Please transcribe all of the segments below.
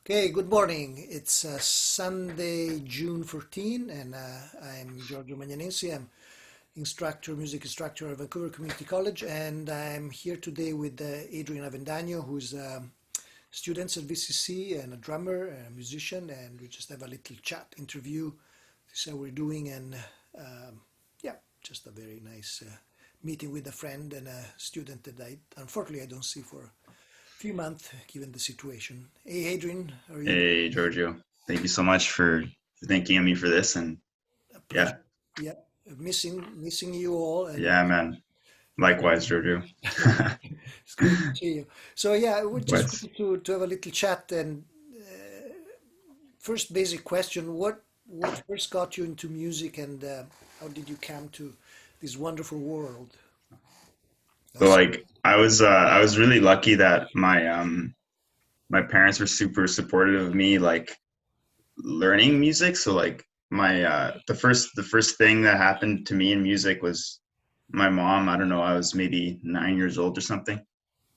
Okay, good morning. It's Sunday, June 14, and I'm Giorgio Magnanensi. I'm music instructor at Vancouver Community College, and I'm here today with Adrian Avendaño, who's students at VCC and a drummer and a musician, and we just have a little chat interview to see how we're doing, and yeah, just a very nice meeting with a friend and a student that unfortunately I don't see for a few months given the situation. Hey, Adrian, how are you doing? Hey, Giorgio. Thank you so much for thinking of me for this. And A yeah, pleasure. Yeah, missing you all, and yeah, man. but Likewise, Giorgio. it's great to see you. So yeah, we just Likewise. wanted to have a little chat. And first, basic question: what first got you into music, and how did you come to this wonderful world? So That's like I was really lucky that my parents were super supportive of me like learning music. So like my the first thing that happened to me in music was my mom, I don't know, I was maybe 9 years old or something.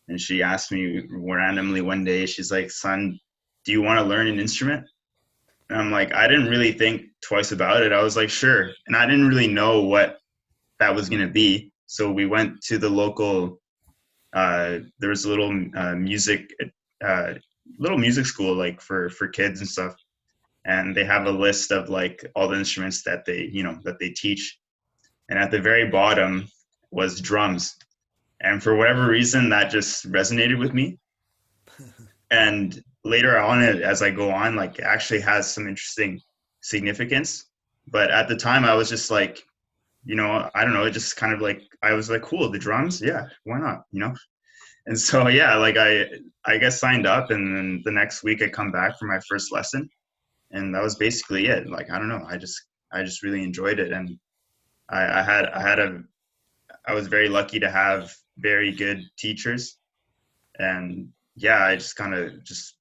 And she asked me randomly one day, she's like, "Son, do you want to learn an instrument?" And I'm like, I didn't really think twice about it. I was like, sure. And I didn't really know what that was going to be. So we went to the local, there was a uh, little music school like for kids and stuff. And they have a list of like all the instruments that they teach. And at the very bottom was drums. And for whatever reason, that just resonated with me. And later on, as I go on, like it actually has some interesting significance. But at the time, I was just like, I don't know, it just kind of like I was like, cool, the drums, yeah, why not? And so yeah, like I guess signed up, and then the next week I come back for my first lesson, and that was basically it. Like I don't know, I just really enjoyed it, and I was very lucky to have very good teachers, and yeah, I just kind of just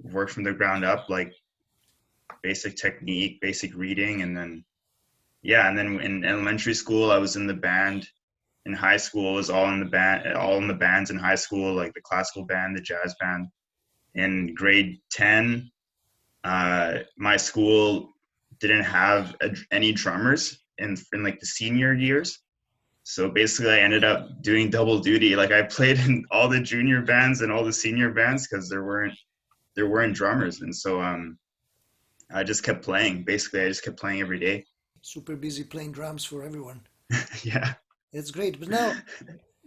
worked from the ground up, like basic technique, basic reading, and then yeah, and then in elementary school I was in the band. In high school, it was all in the bands in high school, like the classical band, the jazz band. In grade 10, my school didn't have any drummers in like the senior years. So basically, I ended up doing double duty. Like I played in all the junior bands and all the senior bands because there weren't drummers, and so I just kept playing. Basically, I just kept playing every day. super busy playing drums for everyone. Yeah. It's great. But now,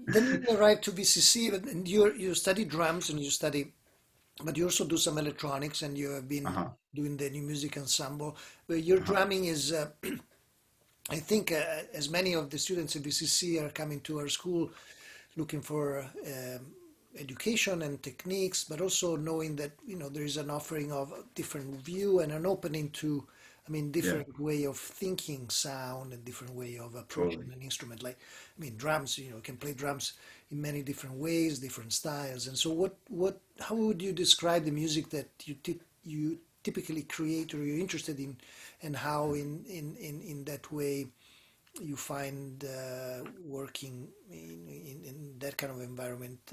then you arrived to VCC, and you study drums and you study. But you also do some electronics, and you have been Uh-huh. doing the new music ensemble. But your Uh-huh. drumming is, I think, as many of the students at BCC are coming to our school looking for education and techniques, but also knowing that there is an offering of a different view and an opening to, I mean, Yeah. different way of thinking sound and different way of approaching Totally. an instrument. Like, I mean, drums, you can play drums in many different ways, different styles. And so, how would you describe the music that you typically create or you're interested in, and how in that way you find working in that kind of environment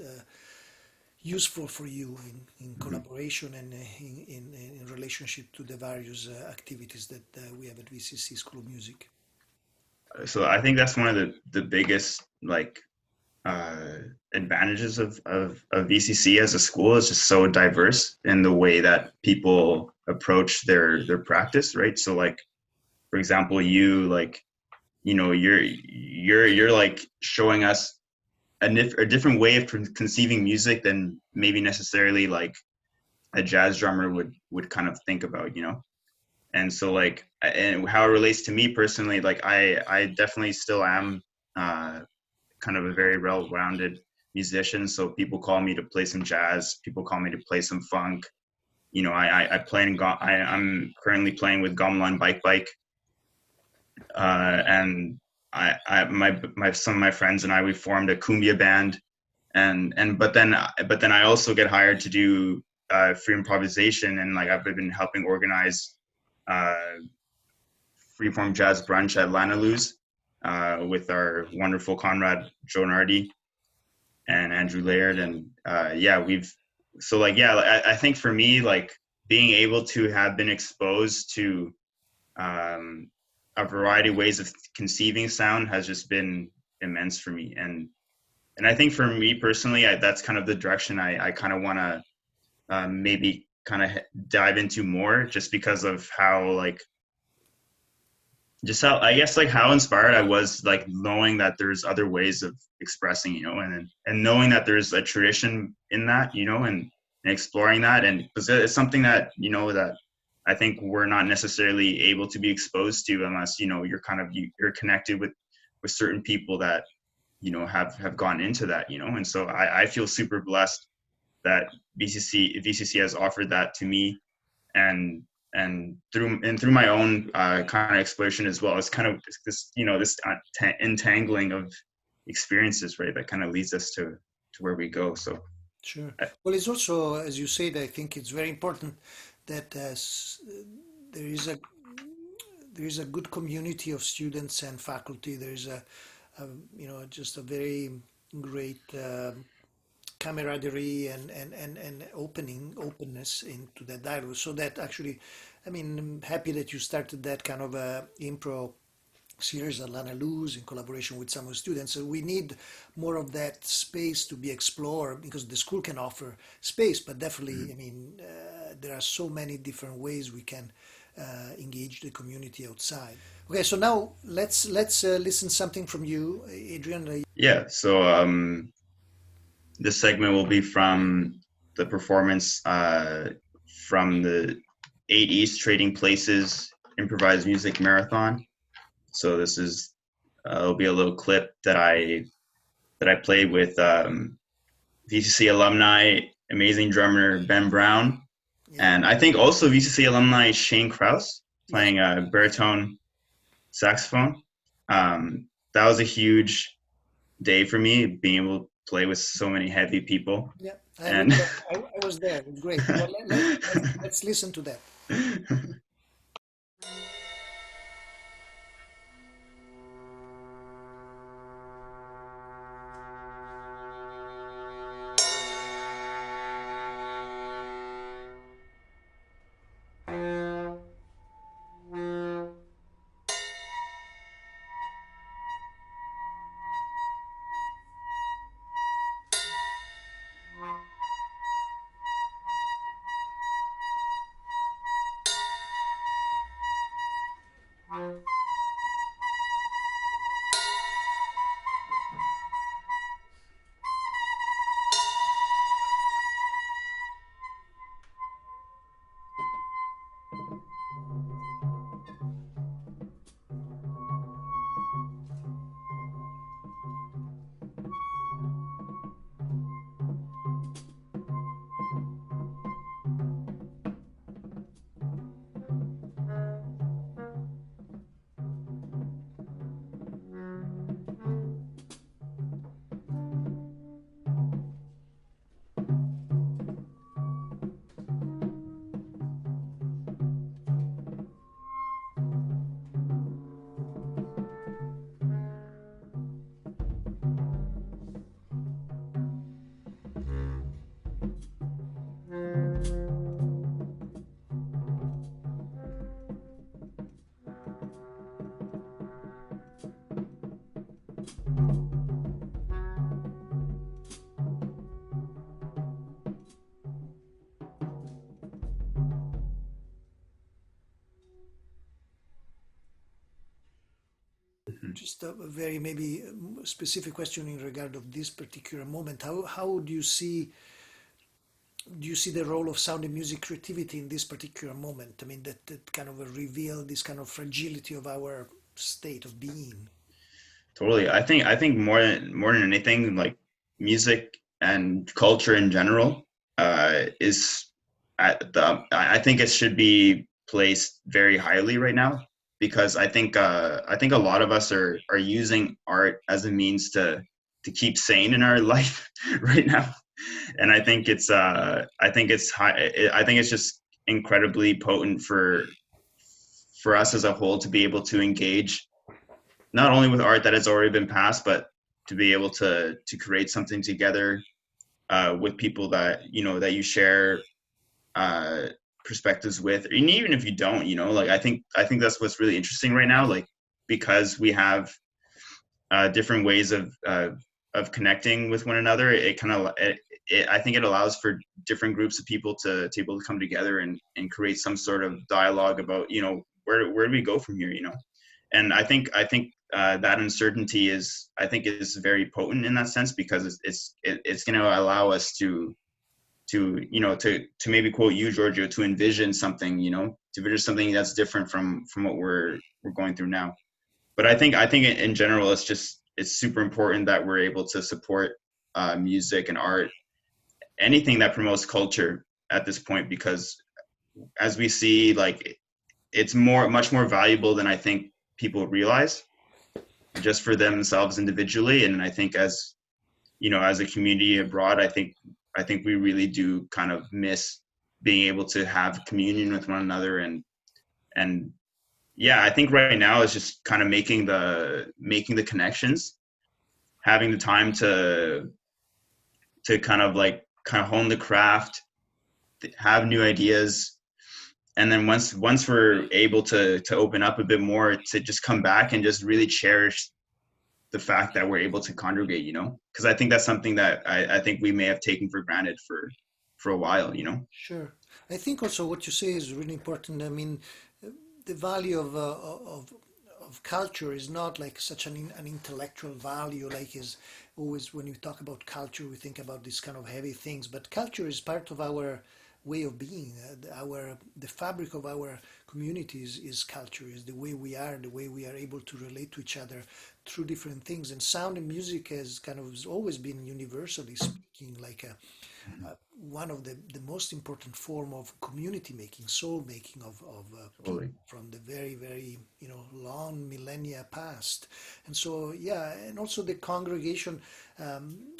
useful for you in Mhm. collaboration and in relationship to the various activities that we have at VCC School of Music. So I think that's one of the biggest like uh, advantages of VCC as a school is just so diverse in the way that people approach their practice, right? So like for example, you like you're like showing us a different way of conceiving music than maybe necessarily like a jazz drummer would kind of think about. And so like and how it relates to me personally, like I definitely still am uh kind of a very well-rounded musician. So people call me to play some jazz. People call me to play some funk. I play I'm currently playing with Gamelan Bike Bike, and my some of my friends and I we formed a cumbia band, and but then I also get hired to do free improvisation, and like I've been helping organize uh, freeform jazz brunch at Lana Luz with our wonderful Conrad Joe Nardi and Andrew Laird, and yeah, we've so like yeah, I think for me like being able to have been exposed to um, a variety of ways of conceiving sound has just been immense for me. And I think for me personally, that's kind of the direction I kind of want to maybe kind of dive into more, just because of how like just how I guess like how inspired I was, like knowing that there's other ways of expressing, and knowing that there's a tradition in that, and exploring that, and because it's something that that I think we're not necessarily able to be exposed to unless you're connected with certain people that have gone into that, and so I feel super blessed that VCC has offered that to me, and through my own kind of exploration as well. It's kind of this this entangling of experiences, right, that kind of leads us to where we go. So Sure. Well, it's also, as you said, I think it's very important that there is a there is a good community of students and faculty. There is a just a very great camaraderie and openness into that dialogue. So that actually, I mean, I'm happy that you started that kind of impro series at Lana Luz in collaboration with some of the students. So we need more of that space to be explored because the school can offer space, but definitely, I mean, there are so many different ways we can engage the community outside. Okay, so now let's listen something from you, Adrian. yeah, so this segment will be from the performance from the 8 East Trading Places Improvised Music Marathon. So this is it'll be a little clip that I played with VCC alumni, amazing drummer Ben Brown, Yeah, and I think also VCC alumni Shane Krause yeah, playing baritone saxophone. That was a huge day for me, being able to play with so many heavy people. yeah. I And remember. I was there. Great. Well, let's listen to that. Just a very maybe specific question in regard of this particular moment. How do you see the role of sound and music creativity in this particular moment? I mean, that kind of a reveal this kind of fragility of our state of being. Totally. I think more than anything, like music and culture in general, is at the I think it should be placed very highly right now, because I think a lot of us are using art as a means to keep sane in our life right now, and I think it's just incredibly potent for us as a whole to be able to engage not only with art that has already been passed, but to be able to create something together with people that that you share uh, perspectives with, and even if you don't, like I think that's what's really interesting right now, like because we have different ways of connecting with one another. It kind of I think it allows for different groups of people to able to come together and create some sort of dialogue about where do we go from here, and I think that uncertainty is very potent in that sense, because it's going to allow us to maybe quote you, Giorgio, to envision something, to envision something that's different from what we're going through now. But I think in general, it's super important that we're able to support music and art, anything that promotes culture at this point, because as we see, like it's much more valuable than I think people realize, just for themselves individually. And I think as a community abroad, I think we really do kind of miss being able to have communion with one another. And yeah, I think right now is just kind of making the connections, having the time to kind of hone the craft, have new ideas, and then once we're able to open up a bit more, to just come back and just really cherish the fact that we're able to congregate, because I think that's something that I think we may have taken for granted for a while. Sure. I think also what you say is really important. I mean, the value of culture is not like such an intellectual value, like is always when you talk about culture, we think about these kind of heavy things, but culture is part of our way of being. The fabric of our communities is culture, is the way we are, the way we are able to relate to each other through different things. And sound and music has always been, universally speaking, like one of the most important form of community making, soul making of people Totally. from the very, very, long millennia past. And so, yeah, and also the congregation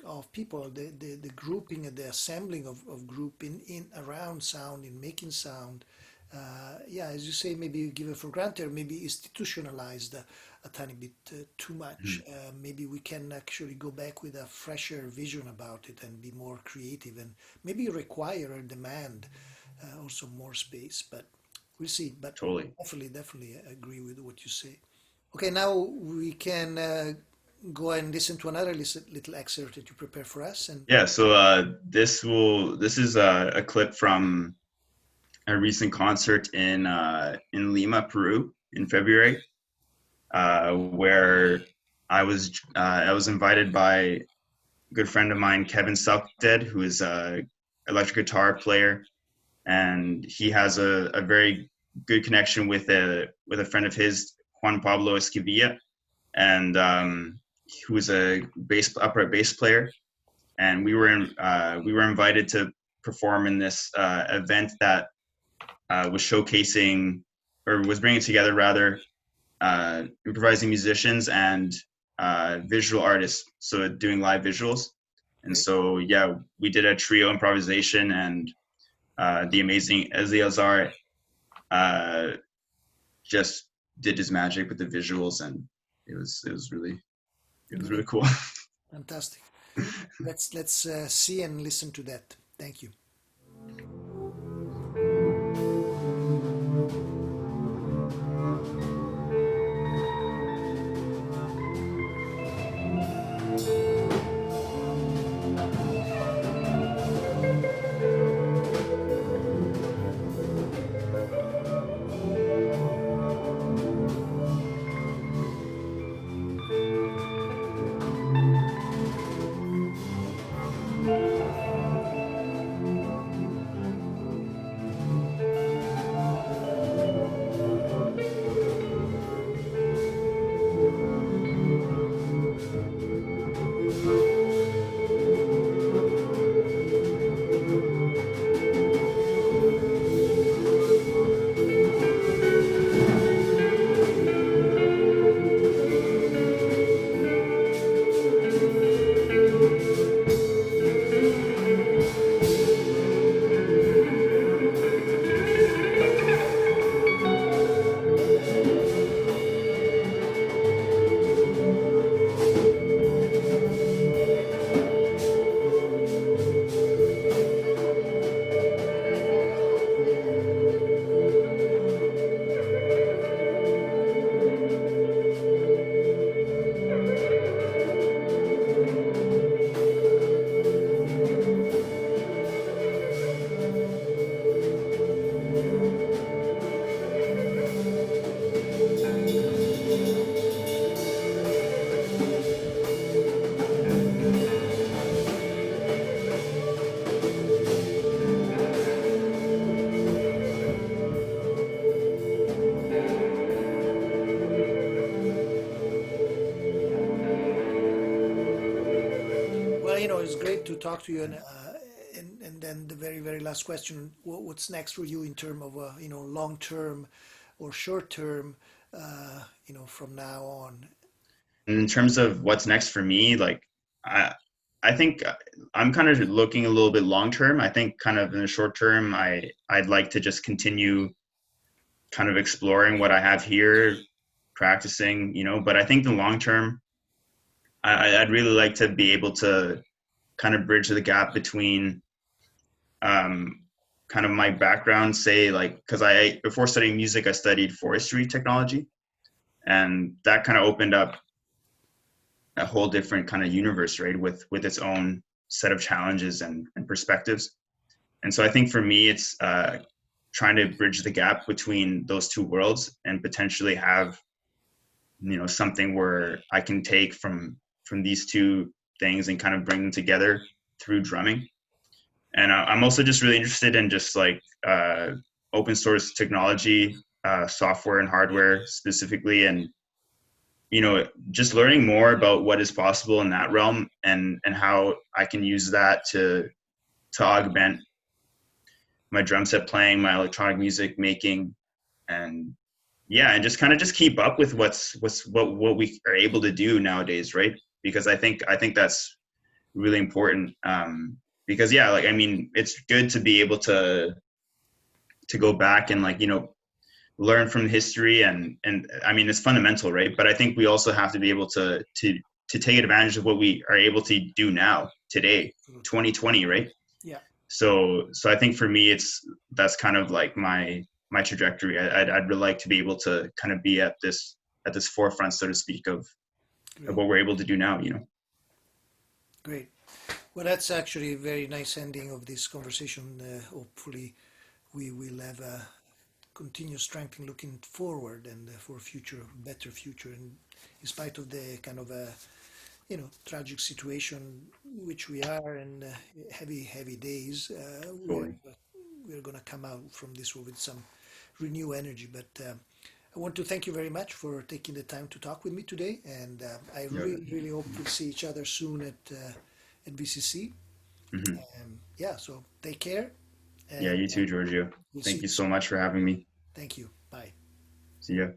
of people, the grouping and the assembling of group in around sound, in making sound. Yeah, as you say, maybe given for granted, or maybe institutionalized a tiny bit too much. Mhm. Maybe we can actually go back with a fresher vision about it and be more creative, and maybe require or demand also more space. But we'll see. But Totally. definitely agree with what you say. Okay, now we can go and listen to another little excerpt that you prepare for us. And Yeah. So this is a clip from a recent concert in Lima, Peru, in February, where I was invited by a good friend of mine, Kevin Suckdead, who is a electric guitar player, and he has a very good connection with a friend of his, Juan Pablo Esquivilla, and who is a upright bass player. And we were invited to perform in this event that was showcasing, or was bringing together rather, improvising musicians and visual artists, so doing live visuals. And great, so yeah, we did a trio improvisation, and the amazing Eleazar uh, just did his magic with the visuals, and it was really great, cool. fantastic. Let's see and listen to that. Thank you. great to talk to you. And then the very last question: what's next for you in terms of long term or short term? From now on. And in terms of what's next for me, like I I think I'm kind of looking a little bit long term. I think kind of in the short term, I'd like to just continue kind of exploring what I have here, practicing, but I think the long term, I'd really like to be able to kind of bridge the gap between um, kind of my background, say like, because I before studying music, I studied forestry technology, and that kind of opened up a whole different kind of universe, right, with its own set of challenges and perspectives. And so I think for me, it's trying to bridge the gap between those two worlds and potentially have something where I can take from these two things and kind of bring them together through drumming. And I'm also just really interested in just like open source technology, software and hardware specifically, and just learning more about what is possible in that realm and how I can use that to augment my drum set playing, my electronic music making, and yeah, and just kind of just keep up with what we are able to do nowadays, right? Because I think that's really important. Because yeah, like I mean, it's good to be able to go back and like learn from history and I mean it's fundamental, right? But I think we also have to be able to take advantage of what we are able to do now today, Absolutely. 2020, right? Yeah, So I think for me that's kind of like my trajectory. I'd really like to be able to kind of be at this forefront, so to speak, of great, what we're able to do now. great. Well, that's actually a very nice ending of this conversation. Hopefully, we will have a continuous strength in looking forward and for a future, better future. And in spite of the kind of tragic situation which we are and heavy days, Totally. we're going to come out from this with some renewed energy. But I want to thank you very much for taking the time to talk with me today, and I Yeah. really hope we'll see each other soon at VCC. Hmm. Yeah, so take care, Yeah, and you too, Giorgio. we'll see Thank you you so soon. much for having me. Thank you. Bye. See ya.